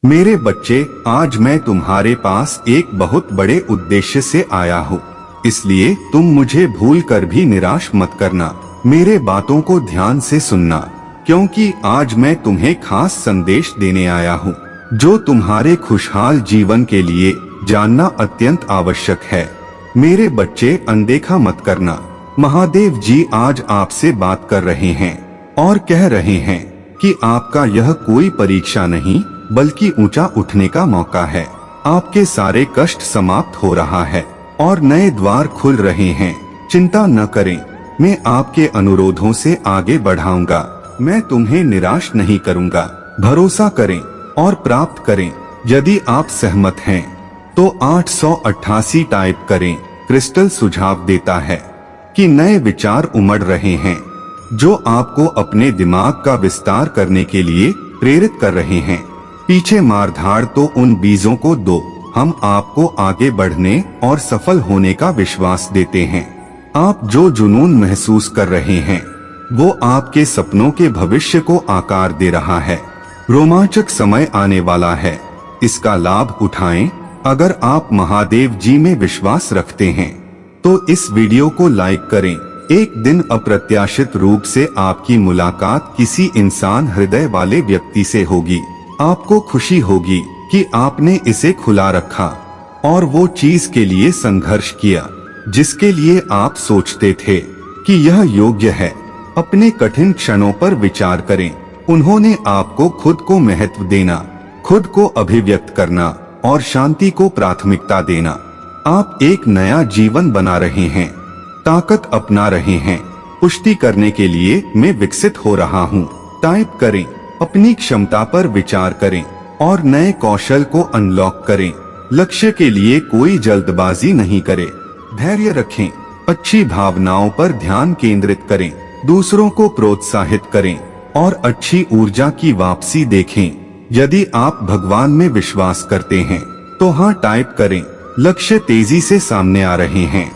मेरे बच्चे, आज मैं तुम्हारे पास एक बहुत बड़े उद्देश्य से आया हूँ, इसलिए तुम मुझे भूल कर भी निराश मत करना। मेरे बातों को ध्यान से सुनना, क्योंकि आज मैं तुम्हें खास संदेश देने आया हूँ, जो तुम्हारे खुशहाल जीवन के लिए जानना अत्यंत आवश्यक है। मेरे बच्चे, अनदेखा मत करना। महादेव जी आज आपसे बात कर रहे हैं और कह रहे हैं कि आपका यह कोई परीक्षा नहीं, बल्कि ऊंचा उठने का मौका है। आपके सारे कष्ट समाप्त हो रहा है और नए द्वार खुल रहे हैं। चिंता न करें, मैं आपके अनुरोधों से आगे बढ़ाऊंगा। मैं तुम्हें निराश नहीं करूंगा। भरोसा करें और प्राप्त करें। यदि आप सहमत हैं तो 888 टाइप करें। क्रिस्टल सुझाव देता है कि नए विचार उमड़ रहे हैं, जो आपको अपने दिमाग का विस्तार करने के लिए प्रेरित कर रहे हैं। पीछे मारधाड़ तो उन बीजों को दो। हम आपको आगे बढ़ने और सफल होने का विश्वास देते हैं। आप जो जुनून महसूस कर रहे हैं, वो आपके सपनों के भविष्य को आकार दे रहा है। रोमांचक समय आने वाला है, इसका लाभ उठाएं। अगर आप महादेव जी में विश्वास रखते हैं तो इस वीडियो को लाइक करें। एक दिन अप्रत्याशित रूप से आपकी मुलाकात किसी इंसान हृदय वाले व्यक्ति से होगी। आपको खुशी होगी कि आपने इसे खुला रखा और वो चीज के लिए संघर्ष किया जिसके लिए आप सोचते थे कि यह योग्य है। अपने कठिन क्षणों पर विचार करें। उन्होंने आपको खुद को महत्व देना, खुद को अभिव्यक्त करना और शांति को प्राथमिकता देना। आप एक नया जीवन बना रहे हैं, ताकत अपना रहे हैं। पुष्टि करने के लिए मैं विकसित हो रहा हूँ टाइप करें। अपनी क्षमता पर विचार करें और नए कौशल को अनलॉक करें। लक्ष्य के लिए कोई जल्दबाजी नहीं करें। धैर्य रखें। अच्छी भावनाओं पर ध्यान केंद्रित करें। दूसरों को प्रोत्साहित करें और अच्छी ऊर्जा की वापसी देखें। यदि आप भगवान में विश्वास करते हैं तो हाँ टाइप करें। लक्ष्य तेजी से सामने आ रहे हैं।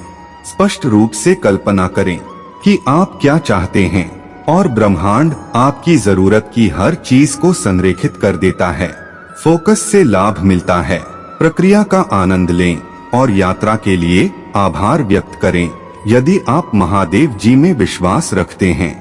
स्पष्ट रूप से कल्पना करें कि आप क्या चाहते हैं और ब्रह्मांड आपकी जरूरत की हर चीज को संरेखित कर देता है। फोकस से लाभ मिलता है। प्रक्रिया का आनंद लें और यात्रा के लिए आभार व्यक्त करें। यदि आप महादेव जी में विश्वास रखते हैं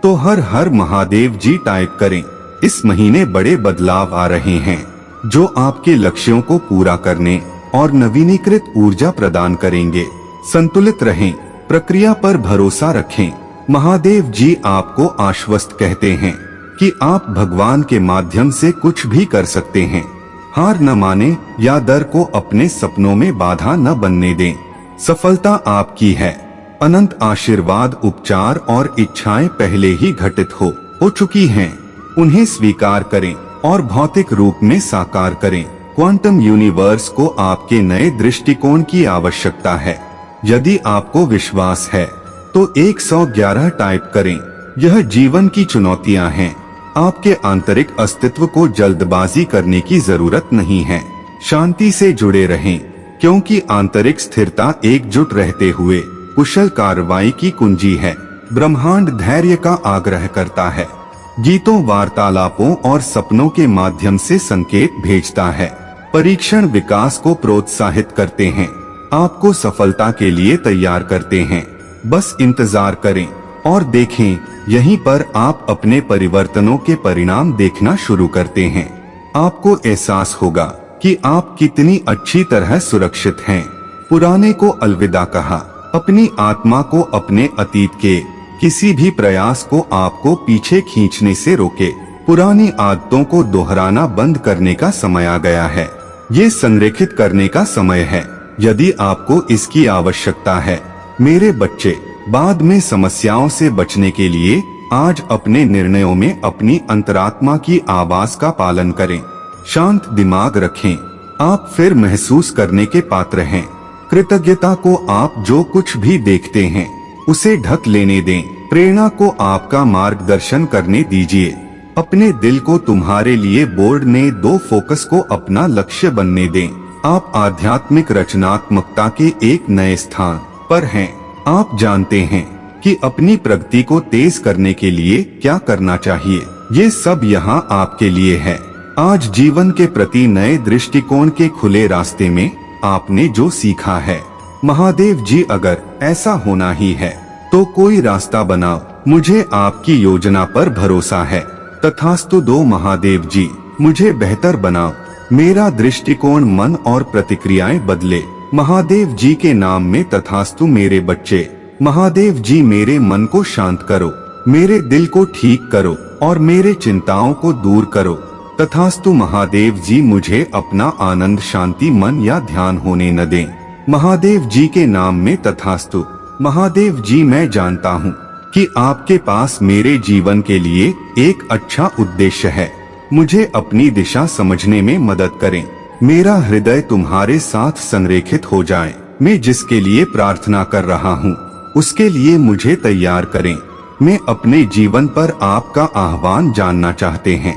तो हर हर महादेव जी टाइप करें। इस महीने बड़े बदलाव आ रहे हैं, जो आपके लक्ष्यों को पूरा करने और नवीनीकृत ऊर्जा प्रदान करेंगे। संतुलित रहें, प्रक्रिया पर भरोसा रखें। महादेव जी आपको आश्वस्त कहते हैं कि आप भगवान के माध्यम से कुछ भी कर सकते हैं। हार न माने या डर को अपने सपनों में बाधा न बनने दें। सफलता आपकी है। अनंत आशीर्वाद, उपचार और इच्छाएं पहले ही घटित हो चुकी हैं। उन्हें स्वीकार करें और भौतिक रूप में साकार करें। क्वांटम यूनिवर्स को आपके नए दृष्टिकोण की आवश्यकता है। यदि आपको विश्वास है तो 111 टाइप करें। यह जीवन की चुनौतियां हैं। आपके आंतरिक अस्तित्व को जल्दबाजी करने की जरूरत नहीं है। शांति से जुड़े रहें, क्योंकि आंतरिक स्थिरता एकजुट रहते हुए कुशल कार्रवाई की कुंजी है। ब्रह्मांड धैर्य का आग्रह करता है। गीतों, वार्तालापों और सपनों के माध्यम से संकेत भेजता है। परीक्षण विकास को प्रोत्साहित करते हैं, आपको सफलता के लिए तैयार करते हैं। बस इंतजार करें और देखें, यहीं पर आप अपने परिवर्तनों के परिणाम देखना शुरू करते हैं। आपको एहसास होगा कि आप कितनी अच्छी तरह सुरक्षित हैं। पुराने को अलविदा कहा। अपनी आत्मा को अपने अतीत के किसी भी प्रयास को आपको पीछे खींचने से रोके। पुरानी आदतों को दोहराना बंद करने का समय आ गया है। ये संरेखित करने का समय है, यदि आपको इसकी आवश्यकता है। मेरे बच्चे, बाद में समस्याओं से बचने के लिए आज अपने निर्णयों में अपनी अंतरात्मा की आवाज का पालन करें। शांत दिमाग रखें। आप फिर महसूस करने के पात्र हैं। कृतज्ञता को आप जो कुछ भी देखते हैं उसे ढक लेने दें। प्रेरणा को आपका मार्गदर्शन करने दीजिए। अपने दिल को तुम्हारे लिए बोर्डने दो। फोकस को अपना लक्ष्य बनने दें। आप आध्यात्मिक रचनात्मकता के एक नए स्थान पर हैं। आप जानते हैं कि अपनी प्रगति को तेज करने के लिए क्या करना चाहिए। ये सब यहाँ आपके लिए है। आज जीवन के प्रति नए दृष्टिकोण के खुले रास्ते में आपने जो सीखा है, महादेव जी अगर ऐसा होना ही है तो कोई रास्ता बनाओ, मुझे आपकी योजना पर भरोसा है। तथास्तु दो महादेव जी, मुझे बेहतर बनाओ, मेरा दृष्टिकोण मन और प्रतिक्रियाएं बदले। महादेव जी के नाम में तथास्तु मेरे बच्चे। महादेव जी मेरे मन को शांत करो, मेरे दिल को ठीक करो और मेरे चिंताओं को दूर करो। तथास्तु महादेव जी मुझे अपना आनंद शांति मन या ध्यान होने न दें। महादेव जी के नाम में तथास्तु। महादेव जी मैं जानता हूँ कि आपके पास मेरे जीवन के लिए एक अच्छा उद्देश्य है। मुझे अपनी दिशा समझने में मदद करें। मेरा हृदय तुम्हारे साथ संरेखित हो जाए। मैं जिसके लिए प्रार्थना कर रहा हूँ उसके लिए मुझे तैयार करें। मैं अपने जीवन पर आपका आह्वान जानना चाहते हैं,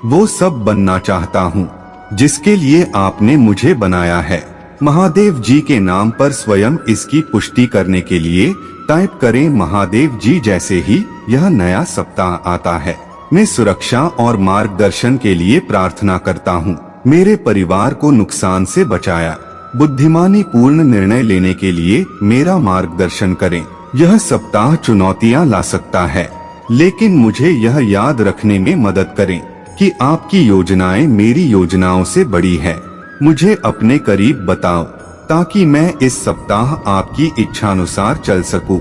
वो सब बनना चाहता हूँ जिसके लिए आपने मुझे बनाया है। महादेव जी के नाम पर स्वयं इसकी पुष्टि करने के लिए टाइप करें महादेव जी। जैसे ही यह नया सप्ताह आता है, मैं सुरक्षा और मार्गदर्शन के लिए प्रार्थना करता हूँ। मेरे परिवार को नुकसान से बचाया, बुद्धिमानी पूर्ण निर्णय लेने के लिए मेरा मार्गदर्शन करें। यह सप्ताह चुनौतियाँ ला सकता है, लेकिन मुझे यह याद रखने में मदद करें कि आपकी योजनाएं मेरी योजनाओं से बड़ी है। मुझे अपने करीब बताओ ताकि मैं इस सप्ताह आपकी इच्छानुसार चल सकूं।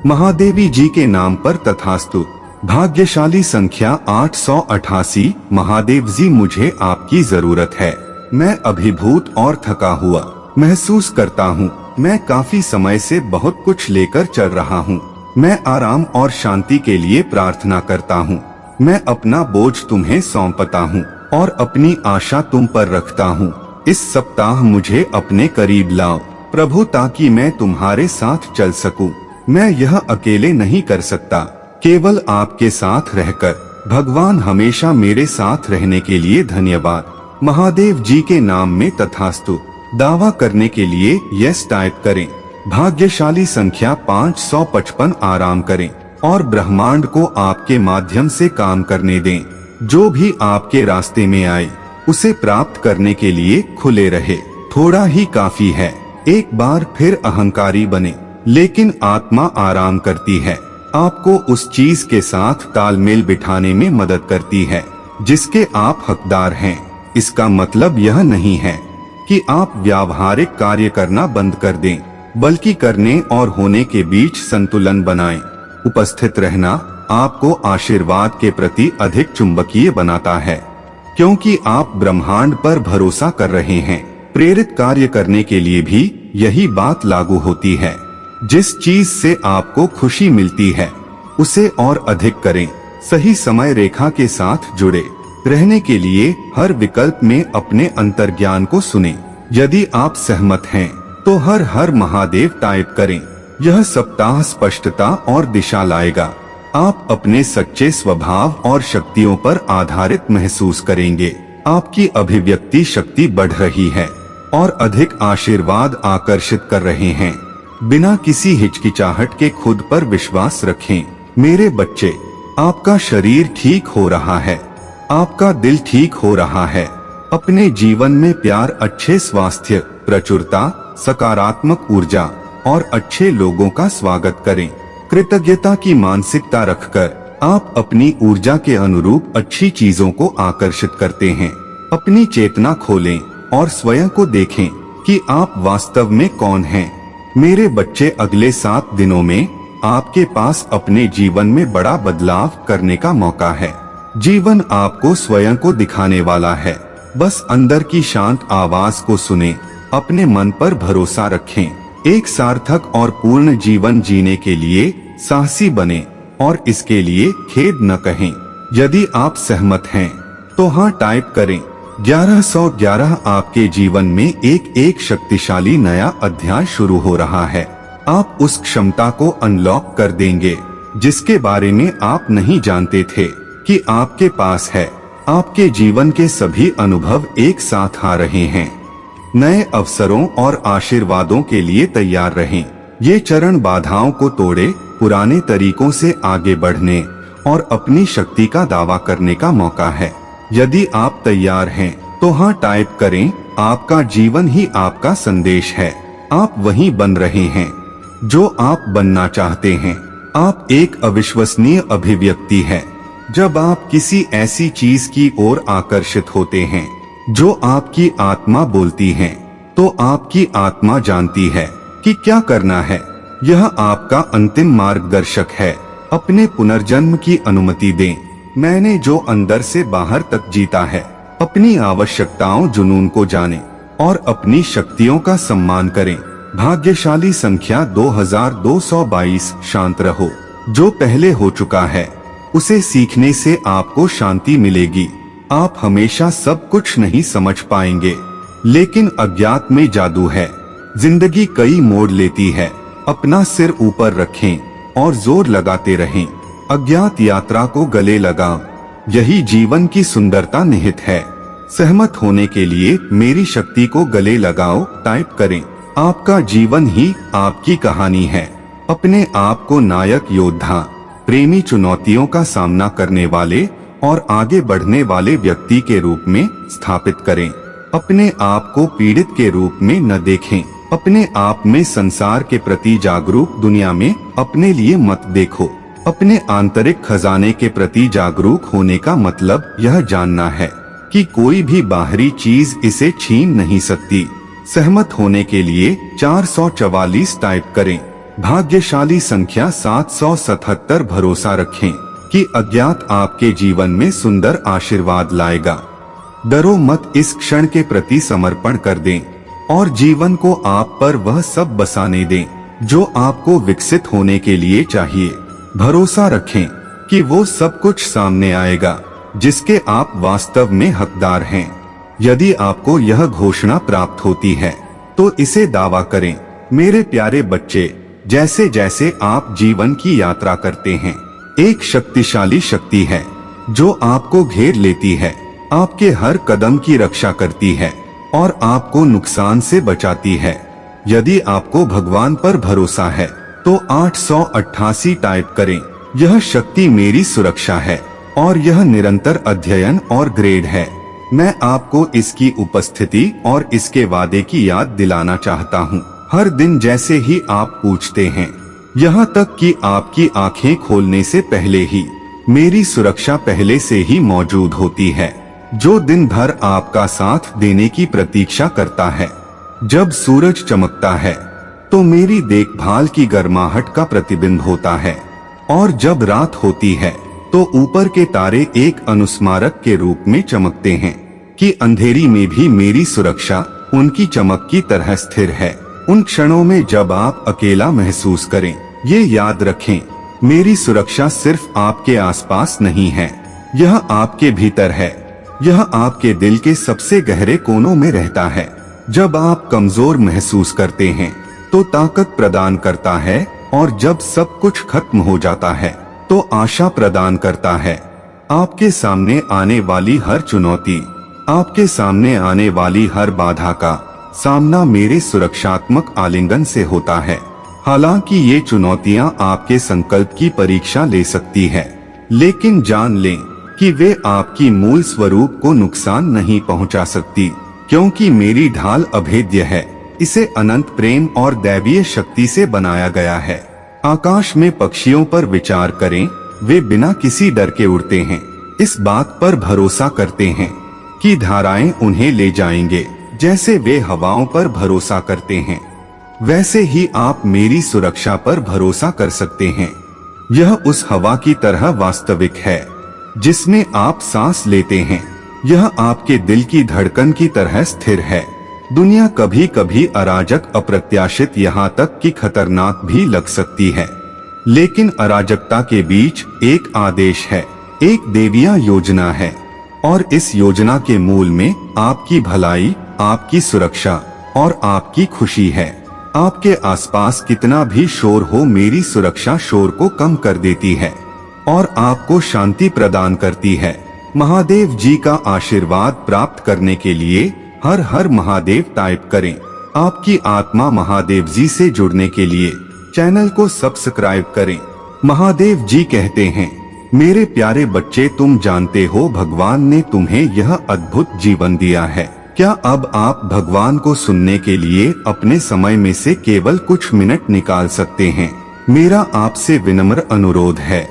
महादेवी जी के नाम पर तथास्तु। भाग्यशाली संख्या 888। महादेव जी मुझे आपकी जरूरत है। मैं अभिभूत और थका हुआ महसूस करता हूँ। मैं काफी समय से बहुत कुछ लेकर चल रहा हूँ। मैं आराम और शांति के लिए प्रार्थना करता हूँ। मैं अपना बोझ तुम्हें सौंपता हूँ और अपनी आशा तुम पर रखता हूँ। इस सप्ताह मुझे अपने करीब लाओ प्रभु, ताकि मैं तुम्हारे साथ चल सकूं। मैं यह अकेले नहीं कर सकता, केवल आपके साथ रहकर। भगवान हमेशा मेरे साथ रहने के लिए धन्यवाद। महादेव जी के नाम में तथास्तु। दावा करने के लिए यस टाइप करें। भाग्यशाली संख्या 555। आराम करें और ब्रह्मांड को आपके माध्यम से काम करने दें। जो भी आपके रास्ते में आए उसे प्राप्त करने के लिए खुले रहे। थोड़ा ही काफी है। एक बार फिर अहंकारी बने, लेकिन आत्मा आराम करती है। आपको उस चीज के साथ तालमेल बिठाने में मदद करती है जिसके आप हकदार हैं। इसका मतलब यह नहीं है कि आप व्यावहारिक कार्य करना बंद कर दें, बल्कि करने और होने के बीच संतुलन बनाएं। उपस्थित रहना आपको आशीर्वाद के प्रति अधिक चुंबकीय बनाता है, क्योंकि आप ब्रह्मांड पर भरोसा कर रहे हैं। प्रेरित कार्य करने के लिए भी यही बात लागू होती है। जिस चीज से आपको खुशी मिलती है उसे और अधिक करें। सही समय रेखा के साथ जुड़े रहने के लिए हर विकल्प में अपने अंतर्ज्ञान को सुनें। यदि आप सहमत हैं तो हर हर महादेव टाइप करें। यह सप्ताह स्पष्टता और दिशा लाएगा। आप अपने सच्चे स्वभाव और शक्तियों पर आधारित महसूस करेंगे। आपकी अभिव्यक्ति शक्ति बढ़ रही है और अधिक आशीर्वाद आकर्षित कर रहे हैं। बिना किसी हिचकिचाहट के खुद पर विश्वास रखें। मेरे बच्चे, आपका शरीर ठीक हो रहा है, आपका दिल ठीक हो रहा है। अपने जीवन में प्यार, अच्छे स्वास्थ्य, प्रचुरता, सकारात्मक ऊर्जा और अच्छे लोगों का स्वागत करें। कृतज्ञता की मानसिकता रखकर आप अपनी ऊर्जा के अनुरूप अच्छी चीजों को आकर्षित करते हैं। अपनी चेतना खोलें और स्वयं को देखें कि आप वास्तव में कौन हैं। मेरे बच्चे, अगले 7 दिनों में आपके पास अपने जीवन में बड़ा बदलाव करने का मौका है। जीवन आपको स्वयं को दिखाने वाला है। बस अंदर की शांत आवाज को सुनें, अपने मन पर भरोसा रखें। एक सार्थक और पूर्ण जीवन जीने के लिए साहसी बने और इसके लिए खेद न कहें। यदि आप सहमत हैं तो हाँ टाइप करें। 1111। आपके जीवन में एक शक्तिशाली नया अध्याय शुरू हो रहा है। आप उस क्षमता को अनलॉक कर देंगे जिसके बारे में आप नहीं जानते थे कि आपके पास है। आपके जीवन के सभी अनुभव एक साथ आ रहे हैं। नए अवसरों और आशीर्वादों के लिए तैयार रहें। ये चरण बाधाओं को तोड़े, पुराने तरीकों से आगे बढ़ने और अपनी शक्ति का दावा करने का मौका है। यदि आप तैयार हैं तो हाँ टाइप करें। आपका जीवन ही आपका संदेश है। आप वही बन रहे हैं जो आप बनना चाहते हैं। आप एक अविश्वसनीय अभिव्यक्ति है। जब आप किसी ऐसी चीज की ओर आकर्षित होते हैं जो आपकी आत्मा बोलती है, तो आपकी आत्मा जानती है कि क्या करना है। यह आपका अंतिम मार्गदर्शक है। अपने पुनर्जन्म की अनुमति दें। मैंने जो अंदर से बाहर तक जीता है, अपनी आवश्यकताओं जुनून को जाने और अपनी शक्तियों का सम्मान करें। भाग्यशाली संख्या 2222। शांत रहो। जो पहले हो चुका है उसे सीखने से आपको शांति मिलेगी। आप हमेशा सब कुछ नहीं समझ पाएंगे, लेकिन अज्ञात में जादू है। जिंदगी कई मोड़ लेती है। अपना सिर ऊपर रखें और जोर लगाते रहें। अज्ञात यात्रा को गले लगाओ। यही जीवन की सुंदरता निहित है। सहमत होने के लिए मेरी शक्ति को गले लगाओ टाइप करें। आपका जीवन ही आपकी कहानी है। अपने आप को नायक, योद्धा, प्रेमी, चुनौतियों का सामना करने वाले और आगे बढ़ने वाले व्यक्ति के रूप में स्थापित करें। अपने आप को पीड़ित के रूप में न देखें। अपने आप में संसार के प्रति जागरूक, दुनिया में अपने लिए मत देखो। अपने आंतरिक खजाने के प्रति जागरूक होने का मतलब यह जानना है कि कोई भी बाहरी चीज इसे छीन नहीं सकती। सहमत होने के लिए 444 टाइप करें। भाग्यशाली संख्या 777। भरोसा रखें कि अज्ञात आपके जीवन में सुंदर आशीर्वाद लाएगा। डरो मत। इस क्षण के प्रति समर्पण कर दें और जीवन को आप पर वह सब बसाने दें जो आपको विकसित होने के लिए चाहिए। भरोसा रखें कि वो सब कुछ सामने आएगा जिसके आप वास्तव में हकदार हैं। यदि आपको यह घोषणा प्राप्त होती है तो इसे दावा करें। मेरे प्यारे बच्चे, जैसे जैसे आप जीवन की यात्रा करते हैं, एक शक्तिशाली शक्ति है जो आपको घेर लेती है, आपके हर कदम की रक्षा करती है और आपको नुकसान से बचाती है। यदि आपको भगवान पर भरोसा है तो 888 टाइप करें। यह शक्ति मेरी सुरक्षा है और यह निरंतर अध्ययन और ग्रेड है। मैं आपको इसकी उपस्थिति और इसके वादे की याद दिलाना चाहता हूँ, हर दिन जैसे ही आप पूछते हैं, यहाँ तक कि आपकी आंखें खोलने से पहले ही मेरी सुरक्षा पहले से ही मौजूद होती है, जो दिन भर आपका साथ देने की प्रतीक्षा करता है। जब सूरज चमकता है तो मेरी देखभाल की गर्माहट का प्रतिबिंब होता है, और जब रात होती है तो ऊपर के तारे एक अनुस्मारक के रूप में चमकते हैं कि अंधेरी में भी मेरी सुरक्षा उनकी चमक की तरह स्थिर है। उन क्षणों में जब आप अकेला महसूस करें, ये याद रखें, मेरी सुरक्षा सिर्फ आपके आसपास नहीं है, यह आपके भीतर है। यह आपके दिल के सबसे गहरे कोनों में रहता है। जब आप कमजोर महसूस करते हैं तो ताकत प्रदान करता है, और जब सब कुछ खत्म हो जाता है तो आशा प्रदान करता है। आपके सामने आने वाली हर चुनौती, आपके सामने आने वाली हर बाधा का सामना मेरे सुरक्षात्मक आलिंगन से होता है। हालांकि ये चुनौतियां आपके संकल्प की परीक्षा ले सकती है, लेकिन जान लें कि वे आपकी मूल स्वरूप को नुकसान नहीं पहुंचा सकती, क्योंकि मेरी ढाल अभेद्य है। इसे अनंत प्रेम और दैवीय शक्ति से बनाया गया है। आकाश में पक्षियों पर विचार करें, वे बिना किसी डर के उड़ते हैं, इस बात पर भरोसा करते हैं कि धाराएं उन्हें ले जाएंगे। जैसे वे हवाओं पर भरोसा करते हैं, वैसे ही आप मेरी सुरक्षा पर भरोसा कर सकते हैं। यह उस हवा की तरह वास्तविक है जिसमें आप सांस लेते हैं। यह आपके दिल की धड़कन की तरह स्थिर है। दुनिया कभी कभी अराजक, अप्रत्याशित, यहाँ तक कि खतरनाक भी लग सकती है, लेकिन अराजकता के बीच एक आदेश है, एक देवीय योजना है, और इस योजना के मूल में आपकी भलाई, आपकी सुरक्षा और आपकी खुशी है। आपके आसपास कितना भी शोर हो, मेरी सुरक्षा शोर को कम कर देती है और आपको शांति प्रदान करती है। महादेव जी का आशीर्वाद प्राप्त करने के लिए हर हर महादेव टाइप करें। आपकी आत्मा महादेव जी से जुड़ने के लिए चैनल को सब्सक्राइब करें। महादेव जी कहते हैं, मेरे प्यारे बच्चे, तुम जानते हो भगवान ने तुम्हें यह अद्भुत जीवन दिया है। क्या अब आप भगवान को सुनने के लिए अपने समय में से केवल कुछ मिनट निकाल सकते हैं? मेरा आपसे विनम्र अनुरोध है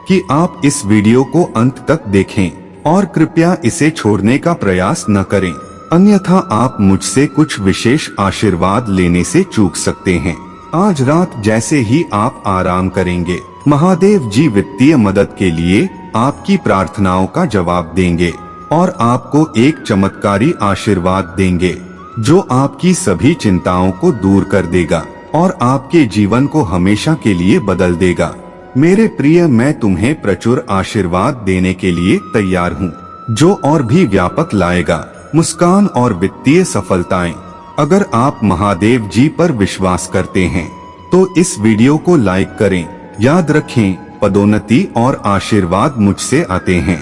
कि आप इस वीडियो को अंत तक देखें और कृपया इसे छोड़ने का प्रयास न करें, अन्यथा आप मुझसे कुछ विशेष आशीर्वाद लेने से चूक सकते हैं। आज रात जैसे ही आप आराम करेंगे, महादेव जी वित्तीय मदद के लिए आपकी प्रार्थनाओं का जवाब देंगे और आपको एक चमत्कारी आशीर्वाद देंगे जो आपकी सभी चिंताओं को दूर कर देगा और आपके जीवन को हमेशा के लिए बदल देगा। मेरे प्रिय, मैं तुम्हें प्रचुर आशीर्वाद देने के लिए तैयार हूँ, जो और भी व्यापक लाएगा मुस्कान और वित्तीय सफलताएं। अगर आप महादेव जी पर विश्वास करते हैं तो इस वीडियो को लाइक करें। याद रखें, पदोन्नति और आशीर्वाद मुझसे आते हैं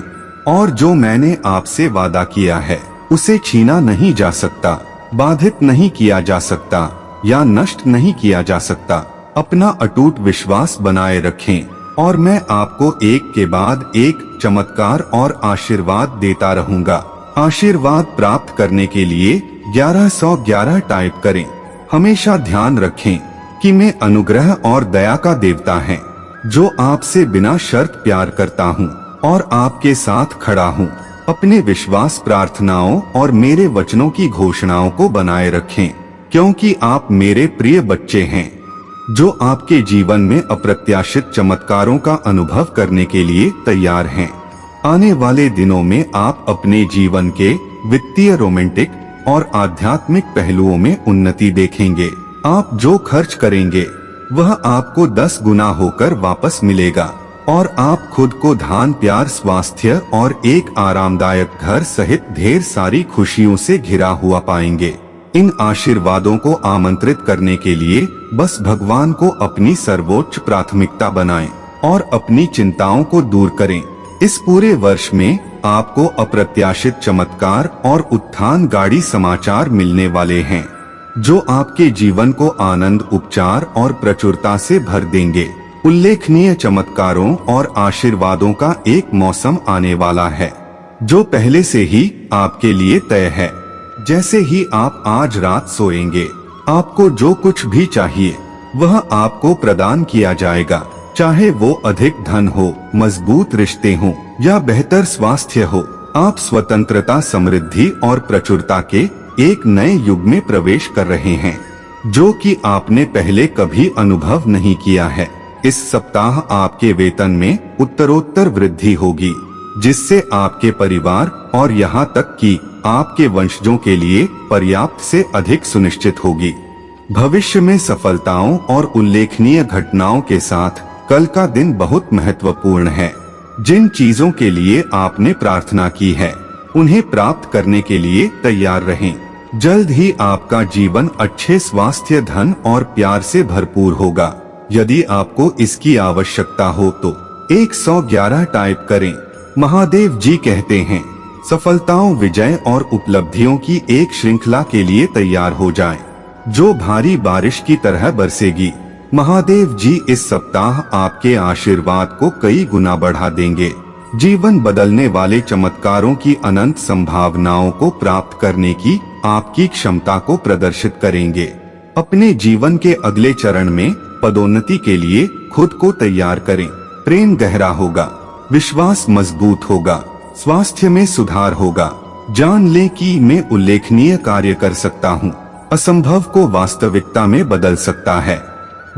और जो मैंने आपसे वादा किया है उसे छीना नहीं जा सकता, बाधित नहीं किया जा सकता या नष्ट नहीं किया जा सकता। अपना अटूट विश्वास बनाए रखें और मैं आपको एक के बाद एक चमत्कार और आशीर्वाद देता रहूंगा। आशीर्वाद प्राप्त करने के लिए 1111 टाइप करें। हमेशा ध्यान रखें कि मैं अनुग्रह और दया का देवता है जो आपसे बिना शर्त प्यार करता हूँ और आपके साथ खड़ा हूँ। अपने विश्वास, प्रार्थनाओं और मेरे वचनों की घोषणाओं को बनाए रखें, क्योंकि आप मेरे प्रिय बच्चे हैं जो आपके जीवन में अप्रत्याशित चमत्कारों का अनुभव करने के लिए तैयार हैं। आने वाले दिनों में आप अपने जीवन के वित्तीय, रोमांटिक और आध्यात्मिक पहलुओं में उन्नति देखेंगे। आप जो खर्च करेंगे वह आपको 10 गुना होकर वापस मिलेगा और आप खुद को धन, प्यार, स्वास्थ्य और एक आरामदायक घर सहित ढेर सारी खुशियों से घिरा हुआ पाएंगे। इन आशीर्वादों को आमंत्रित करने के लिए बस भगवान को अपनी सर्वोच्च प्राथमिकता बनाएं और अपनी चिंताओं को दूर करें। इस पूरे वर्ष में आपको अप्रत्याशित चमत्कार और उत्थान गाड़ी समाचार मिलने वाले हैं जो आपके जीवन को आनंद, उपचार और प्रचुरता से भर देंगे। उल्लेखनीय चमत्कारों और आशीर्वादों का एक मौसम आने वाला है जो पहले से ही आपके लिए तय है। जैसे ही आप आज रात सोएंगे, आपको जो कुछ भी चाहिए वह आपको प्रदान किया जाएगा, चाहे वो अधिक धन हो, मजबूत रिश्ते हों या बेहतर स्वास्थ्य हो। आप स्वतंत्रता, समृद्धि और प्रचुरता के एक नए युग में प्रवेश कर रहे हैं जो कि आपने पहले कभी अनुभव नहीं किया है। इस सप्ताह आपके वेतन में उत्तरोत्तर वृद्धि होगी, जिससे आपके परिवार और यहाँ तक कि आपके वंशजों के लिए पर्याप्त से अधिक सुनिश्चित होगी। भविष्य में सफलताओं और उल्लेखनीय घटनाओं के साथ कल का दिन बहुत महत्वपूर्ण है। जिन चीजों के लिए आपने प्रार्थना की है उन्हें प्राप्त करने के लिए तैयार रहें। जल्द ही आपका जीवन अच्छे स्वास्थ्य, धन और प्यार से भरपूर होगा। यदि आपको इसकी आवश्यकता हो तो 111 टाइप करें। महादेव जी कहते हैं, सफलताओं, विजय और उपलब्धियों की एक श्रृंखला के लिए तैयार हो जाएं, जो भारी बारिश की तरह बरसेगी। महादेव जी इस सप्ताह आपके आशीर्वाद को कई गुना बढ़ा देंगे। जीवन बदलने वाले चमत्कारों की अनंत संभावनाओं को प्राप्त करने की आपकी क्षमता को प्रदर्शित करेंगे। अपने जीवन के अगले चरण में पदोन्नति के लिए खुद को तैयार करें। प्रेम गहरा होगा, विश्वास मजबूत होगा, स्वास्थ्य में सुधार होगा। जान लें कि मैं उल्लेखनीय कार्य कर सकता हूँ, असंभव को वास्तविकता में बदल सकता है,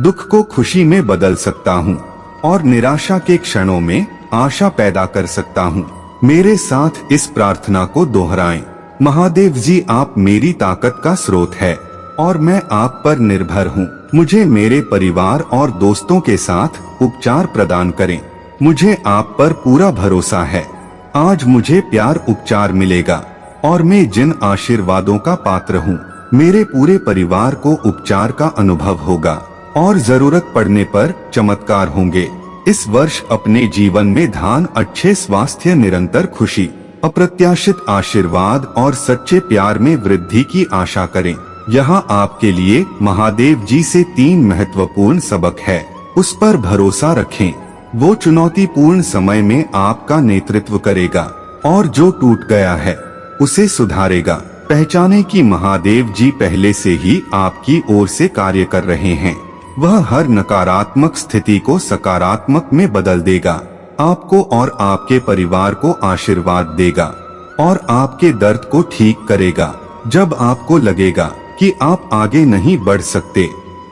दुख को खुशी में बदल सकता हूँ और निराशा के क्षणों में आशा पैदा कर सकता हूँ। मेरे साथ इस प्रार्थना को दोहराएं। महादेव जी, आप मेरी ताकत का स्रोत है और मैं आप पर निर्भर हूँ। मुझे मेरे परिवार और दोस्तों के साथ उपचार प्रदान करें। मुझे आप पर पूरा भरोसा है। आज मुझे प्यार, उपचार मिलेगा और मैं जिन आशीर्वादों का पात्र हूँ, मेरे पूरे परिवार को उपचार का अनुभव होगा और जरूरत पड़ने पर चमत्कार होंगे। इस वर्ष अपने जीवन में धन, अच्छे स्वास्थ्य, निरंतर खुशी, अप्रत्याशित आशीर्वाद और सच्चे प्यार में वृद्धि की आशा करें। यहाँ आपके लिए महादेव जी से 3 महत्वपूर्ण सबक है। उस पर भरोसा रखें, वो चुनौतीपूर्ण समय में आपका नेतृत्व करेगा और जो टूट गया है उसे सुधारेगा। पहचाने कि महादेव जी पहले से ही आपकी ओर से कार्य कर रहे हैं। वह हर नकारात्मक स्थिति को सकारात्मक में बदल देगा, आपको और आपके परिवार को आशीर्वाद देगा और आपके दर्द को ठीक करेगा। जब आपको लगेगा कि आप आगे नहीं बढ़ सकते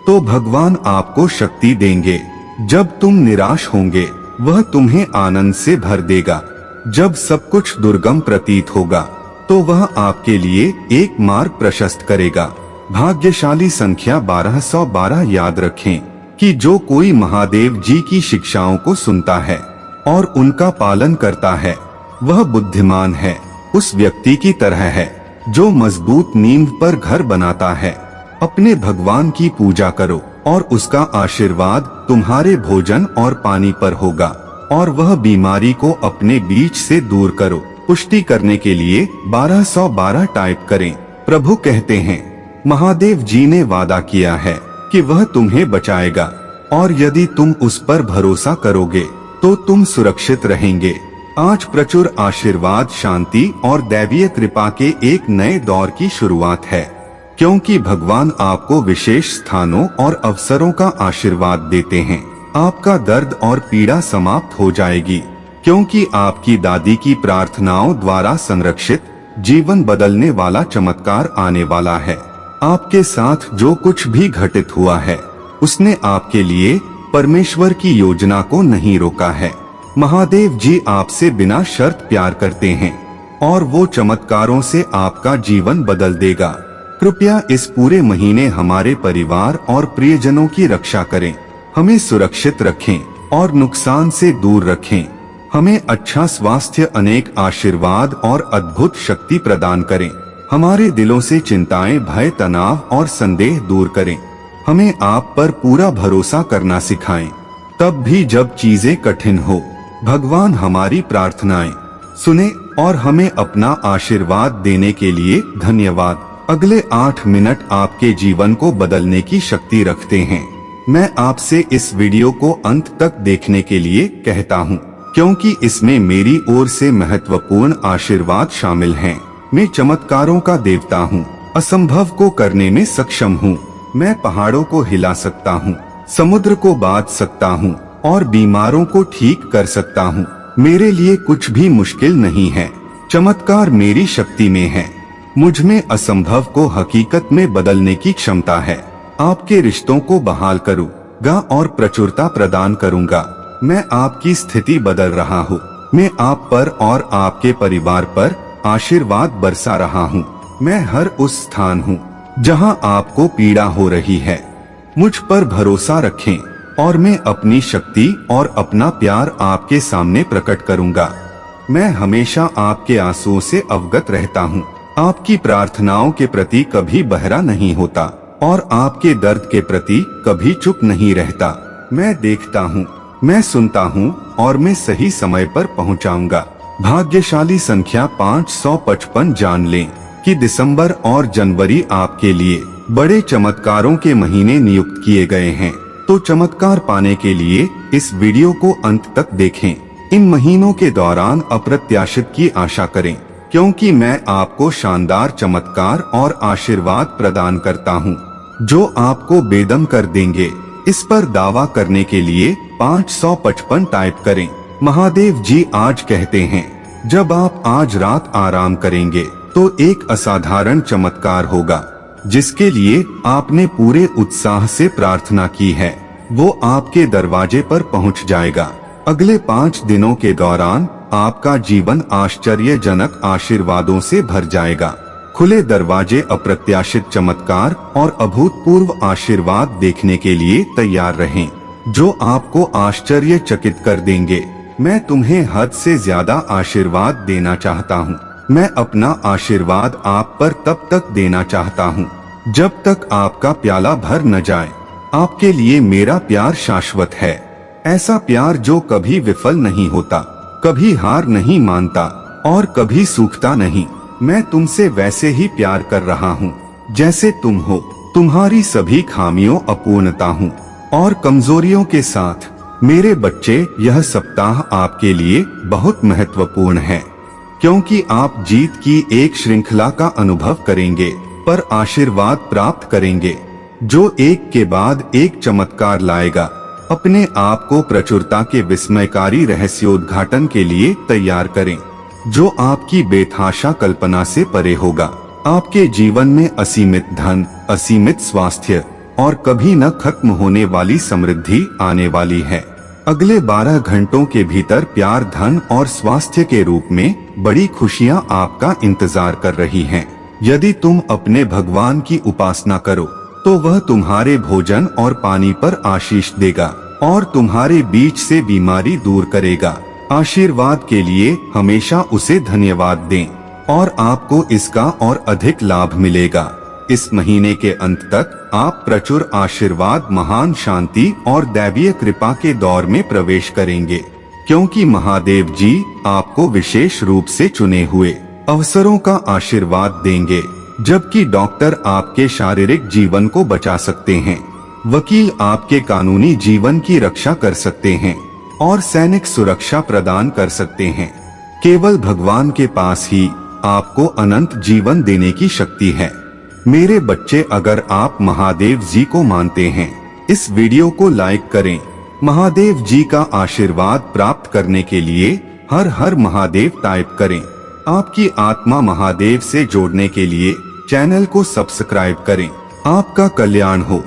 तो भगवान आपको शक्ति देंगे। जब तुम निराश होंगे वह तुम्हें आनंद से भर देगा। जब सब कुछ दुर्गम प्रतीत होगा तो वह आपके लिए एक मार्ग प्रशस्त करेगा। भाग्यशाली संख्या 1212 याद रखें कि जो कोई महादेव जी की शिक्षाओं को सुनता है और उनका पालन करता है वह बुद्धिमान है, उस व्यक्ति की तरह है जो मजबूत नींव पर घर बनाता है। अपने भगवान की पूजा करो और उसका आशीर्वाद तुम्हारे भोजन और पानी पर होगा और वह बीमारी को अपने बीच से दूर करो। पुष्टि करने के लिए 1212 टाइप करें। प्रभु कहते हैं, महादेव जी ने वादा किया है कि वह तुम्हें बचाएगा और यदि तुम उस पर भरोसा करोगे तो तुम सुरक्षित रहेंगे। आज प्रचुर आशीर्वाद, शांति और दैवीय कृपा के एक नए दौर की शुरुआत है, क्योंकि भगवान आपको विशेष स्थानों और अवसरों का आशीर्वाद देते हैं। आपका दर्द और पीड़ा समाप्त हो जाएगी, क्योंकि आपकी दादी की प्रार्थनाओं द्वारा संरक्षित जीवन बदलने वाला चमत्कार आने वाला है। आपके साथ जो कुछ भी घटित हुआ है उसने आपके लिए परमेश्वर की योजना को नहीं रोका है। महादेव जी आपसे बिना शर्त प्यार करते हैं और वो चमत्कारों से आपका जीवन बदल देगा। कृपया इस पूरे महीने हमारे परिवार और प्रियजनों की रक्षा करें, हमें सुरक्षित रखें और नुकसान से दूर रखें। हमें अच्छा स्वास्थ्य, अनेक आशीर्वाद और अद्भुत शक्ति प्रदान करें। हमारे दिलों से चिंताएं, भय, तनाव और संदेह दूर करें। हमें आप पर पूरा भरोसा करना सिखाएं, तब भी जब चीजें कठिन हो। भगवान हमारी प्रार्थनाएं सुने और हमें अपना आशीर्वाद देने के लिए धन्यवाद। अगले 8 मिनट आपके जीवन को बदलने की शक्ति रखते हैं। मैं आपसे इस वीडियो को अंत तक देखने के लिए कहता हूं, क्योंकि इसमें मेरी ओर से महत्वपूर्ण आशीर्वाद शामिल हैं। मैं चमत्कारों का देवता हूँ, असंभव को करने में सक्षम हूँ। मैं पहाड़ों को हिला सकता हूँ, समुद्र को बांध सकता हूँ और बीमारों को ठीक कर सकता हूँ। मेरे लिए कुछ भी मुश्किल नहीं है। चमत्कार मेरी शक्ति में है। मुझ में असंभव को हकीकत में बदलने की क्षमता है। आपके रिश्तों को बहाल करूंगा और प्रचुरता प्रदान करूंगा। मैं आपकी स्थिति बदल रहा हूँ। मैं आप पर और आपके परिवार पर आशीर्वाद बरसा रहा हूँ। मैं हर उस स्थान हूँ जहाँ आपको पीड़ा हो रही है। मुझ पर भरोसा रखें और मैं अपनी शक्ति और अपना प्यार आपके सामने प्रकट करूँगा। मैं हमेशा आपके आंसुओं से अवगत रहता हूँ। आपकी प्रार्थनाओं के प्रति कभी बहरा नहीं होता और आपके दर्द के प्रति कभी चुप नहीं रहता। मैं देखता हूँ, मैं सुनता हूँ और मैं सही समय पर पहुँचाऊंगा। भाग्यशाली संख्या 555 जान लें कि दिसंबर और जनवरी आपके लिए बड़े चमत्कारों के महीने नियुक्त किए गए हैं। तो चमत्कार पाने के लिए इस वीडियो को अंत तक देखें। इन महीनों के दौरान अप्रत्याशित की आशा करें, क्योंकि मैं आपको शानदार चमत्कार और आशीर्वाद प्रदान करता हूँ, जो आपको बेदम कर देंगे। इस पर दावा करने के लिए 555 टाइप करें। महादेव जी आज कहते हैं, जब आप आज रात आराम करेंगे तो एक असाधारण चमत्कार होगा, जिसके लिए आपने पूरे उत्साह से प्रार्थना की है, वो आपके दरवाजे पर पहुंच जाएगा। अगले 5 दिनों के दौरान आपका जीवन आश्चर्यजनक आशीर्वादों से भर जाएगा। खुले दरवाजे, अप्रत्याशित चमत्कार और अभूतपूर्व आशीर्वाद देखने के लिए तैयार रहें, जो आपको आश्चर्यचकित कर देंगे। मैं तुम्हें हद से ज्यादा आशीर्वाद देना चाहता हूँ। मैं अपना आशीर्वाद आप पर तब तक देना चाहता हूँ जब तक आपका प्याला भर न जाए। आपके लिए मेरा प्यार शाश्वत है, ऐसा प्यार जो कभी विफल नहीं होता, कभी हार नहीं मानता और कभी सूखता नहीं। मैं तुमसे वैसे ही प्यार कर रहा हूँ जैसे तुम हो। तुम्हारी सभी खामियों, अपूर्णता हूँ और कमजोरियों के साथ मेरे बच्चे, यह सप्ताह आपके लिए बहुत महत्वपूर्ण है, क्योंकि आप जीत की एक श्रृंखला का अनुभव करेंगे, पर आशीर्वाद प्राप्त करेंगे, जो एक के बाद एक चमत्कार लाएगा। अपने आप को प्रचुरता के विस्मयकारी रहस्योद्घाटन के लिए तैयार करें, जो आपकी बेतहाशा कल्पना से परे होगा। आपके जीवन में असीमित धन, असीमित स्वास्थ्य और कभी न खत्म होने वाली समृद्धि आने वाली है। अगले 12 घंटों के भीतर प्यार, धन और स्वास्थ्य के रूप में बड़ी खुशियां आपका इंतजार कर रही हैं। यदि तुम अपने भगवान की उपासना करो तो वह तुम्हारे भोजन और पानी पर आशीष देगा और तुम्हारे बीच से बीमारी दूर करेगा। आशीर्वाद के लिए हमेशा उसे धन्यवाद दें और आपको इसका और अधिक लाभ मिलेगा। इस महीने के अंत तक आप प्रचुर आशीर्वाद, महान शांति और दैवीय कृपा के दौर में प्रवेश करेंगे, क्योंकि महादेव जी आपको विशेष रूप से चुने हुए अवसरों का आशीर्वाद देंगे। जबकि डॉक्टर आपके शारीरिक जीवन को बचा सकते हैं, वकील आपके कानूनी जीवन की रक्षा कर सकते हैं और सैनिक सुरक्षा प्रदान कर सकते हैं। केवल भगवान के पास ही आपको अनंत जीवन देने की शक्ति है। मेरे बच्चे, अगर आप महादेव जी को मानते हैं, इस वीडियो को लाइक करें। महादेव जी का आशीर्वाद प्राप्त करने के लिए हर हर महादेव टाइप करें। आपकी आत्मा महादेव से जोड़ने के लिए चैनल को सब्सक्राइब करें। आपका कल्याण हो।